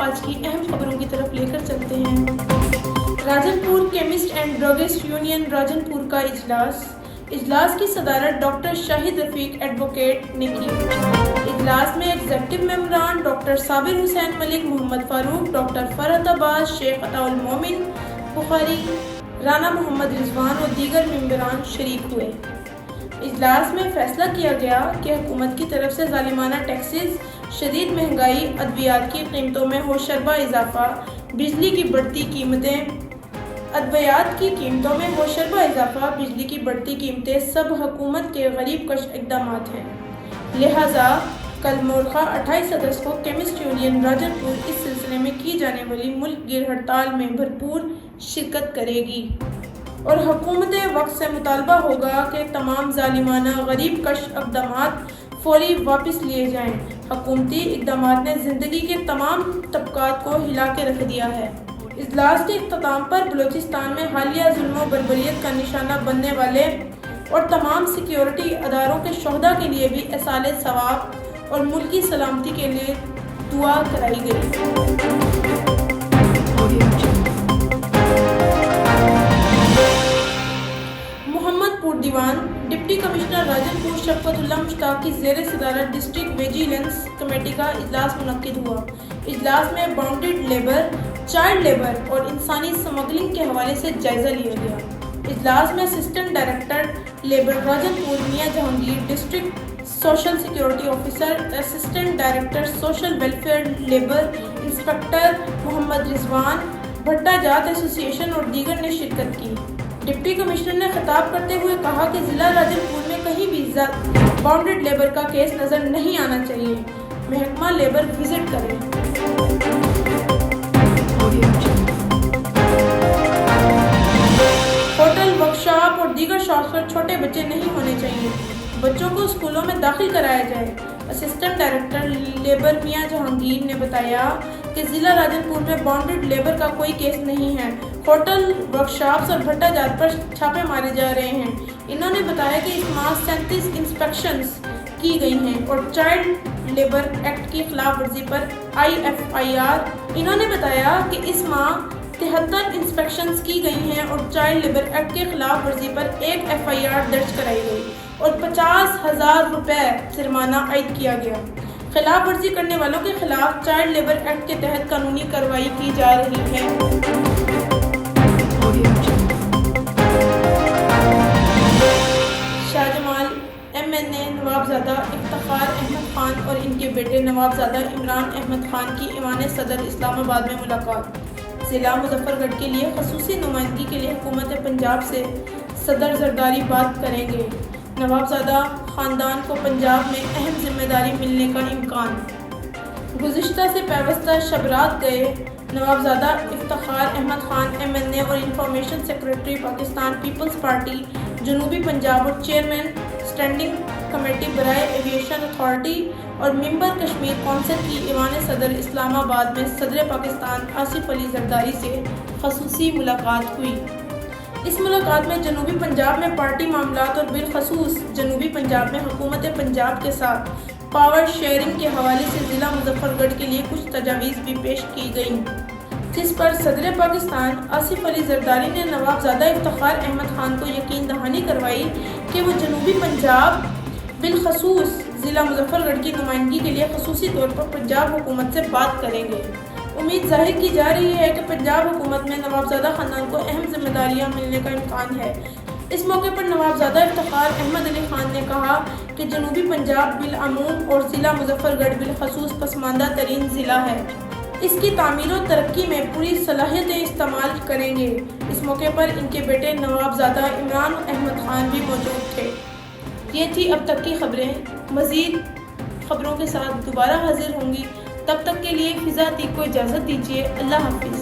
آج کی اہم خبروں کی طرف لے کر چلتے ہیں۔ راجن پور کیمسٹ اینڈ ڈرگسٹ یونین راجن پور کا اجلاس کی صدارت ڈاکٹر شاہد رفیق ایڈوکیٹ نے کی۔ اجلاس میں ایگزیکٹو ممبران ڈاکٹر صابر حسین ملک، محمد فاروق، ڈاکٹر فرحت عباس، شیخ عطا المومن بخاری، رانا محمد رضوان اور دیگر ممبران شریک ہوئے۔ اجلاس میں فیصلہ کیا گیا کہ حکومت کی طرف سے ظالمانہ ٹیکسز، شدید مہنگائی، ادویات کی قیمتوں میں ہوشربا اضافہ، بجلی کی بڑھتی قیمتیں سب حکومت کے غریب کش اقدامات ہیں۔ لہٰذا کل مورخہ 28 اگست کو کیمسٹ یونین راجن پور اس سلسلے میں کی جانے والی ملک گیر ہڑتال میں بھرپور شرکت کرے گی اور حکومت وقت سے مطالبہ ہوگا کہ تمام ظالمانہ غریب کش اقدامات فوری واپس لیے جائیں۔ حکومتی اقدامات نے زندگی کے تمام طبقات کو ہلا کے رکھ دیا ہے۔ اجلاس کے اختتام پر بلوچستان میں حالیہ ظلم و بربریت کا نشانہ بننے والے اور تمام سیکیورٹی اداروں کے شہداء کے لیے بھی ایصال ثواب اور ملکی سلامتی کے لیے دعا کرائی گئی۔ محمد پور دیوان ڈپٹی کمشنر راجن پور شفقت اللہ مشتاق کی زیر صدارت ڈسٹرکٹ ویجیلنس کمیٹی کا اجلاس منعقد ہوا۔ اجلاس میں باؤنڈڈ لیبر، چائلڈ لیبر اور انسانی سمگلنگ کے حوالے سے جائزہ لیا گیا۔ اجلاس میں assistant director labour Rajanpur Mian Jahangir, district social security officer, assistant director social welfare labour inspector Muhammad Rizwan, بھٹا جات ایسوسی ایشن اور دیگر نے شرکت کی۔ ڈپٹی کمشنر نے خطاب کرتے ہوئے کہا کہ ضلع راجن پور میں کہیں بھی باؤنڈڈ لیبر کا کیس نظر نہیں آنا چاہیے۔ محکمہ لیبر وزٹ کرے۔ ہوٹل، ورکشاپ اور دیگر شاپس پر چھوٹے بچے نہیں ہونے چاہیے۔ بچوں کو اسکولوں میں داخل کرایا جائے۔ اسسٹنٹ ڈائریکٹر لیبر میاں جہانگیر نے بتایا کہ ضلع راجن پور میں باؤنڈڈ لیبر کا کوئی کیس نہیں ہے۔ ہوٹل، ورکشاپس اور بھٹا جات پر چھاپے مارے جا رہے ہیں۔ انہوں نے بتایا کہ اس ماہ 37 انسپیکشنز کی گئی ہیں اور چائلڈ لیبر ایکٹ کی خلاف ورزی پر IFIR۔ انہوں نے بتایا کہ اس ماہ 73 انسپیکشنز کی گئی ہیں اور چائلڈ لیبر ایکٹ کے خلاف ورزی پر 1 FIR درج کرائی گئی اور 50,000 روپے جرمانہ عائد کیا گیا۔ خلاف ورزی کرنے والوں کے خلاف چائلڈ لیبر ایکٹ کے تحت قانونی کارروائی کی جا رہی ہے۔ شاہ جمال MNA نوابزادہ افتخار احمد خان اور ان کے بیٹے نوابزادہ عمران احمد خان کی ایوان صدر اسلام آباد میں ملاقات۔ ضلع مظفر گڑھ کے لیے خصوصی نمائندگی کے لیے حکومت پنجاب سے صدر زرداری بات کریں گے۔ نوابزادہ خاندان کو پنجاب میں اہم ذمہ داری ملنے کا امکان۔ گزشتہ سے پیوستہ شبرات گئے نوابزادہ افتخار احمد خان MNA اور انفارمیشن سیکرٹری پاکستان پیپلز پارٹی جنوبی پنجاب اور چیئرمین اسٹینڈنگ کمیٹی برائے ایویشن اتھارٹی اور ممبر کشمیر کونسل کی ایوان صدر اسلام آباد میں صدر پاکستان آصف علی زرداری سے خصوصی ملاقات ہوئی۔ اس ملاقات میں جنوبی پنجاب میں پارٹی معاملات اور بالخصوص جنوبی پنجاب میں حکومت پنجاب کے ساتھ پاور شیئرنگ کے حوالے سے ضلع مظفر گڑھ کے لیے کچھ تجاویز بھی پیش کی گئیں، جس پر صدر پاکستان آصف علی زرداری نے نوابزادہ افتخار احمد خان کو یقین دہانی کروائی کہ وہ جنوبی پنجاب بالخصوص ضلع مظفر گڑھ کی نمائندگی کے لیے خصوصی طور پر پنجاب حکومت سے بات کریں گے۔ امید ظاہر کی جا رہی ہے کہ پنجاب حکومت میں نوابزادہ خاندان کو اہم ذمہ داریاں ملنے کا امکان ہے۔ اس موقع پر نوابزادہ افتخار احمد علی خان نے کہا کہ جنوبی پنجاب بالعموم اور ضلع مظفر گڑھ بالخصوص پسماندہ ترین ضلع ہے۔ اس کی تعمیر و ترقی میں پوری صلاحیتیں استعمال کریں گے۔ اس موقع پر ان کے بیٹے نوابزادہ عمران احمد خان بھی موجود تھے۔ یہ تھی اب تک کی خبریں۔ مزید خبروں کے ساتھ دوبارہ حاضر ہوں گی، تب تک کے لیے فضا عتیق کو اجازت دیجیے۔ اللہ حافظ۔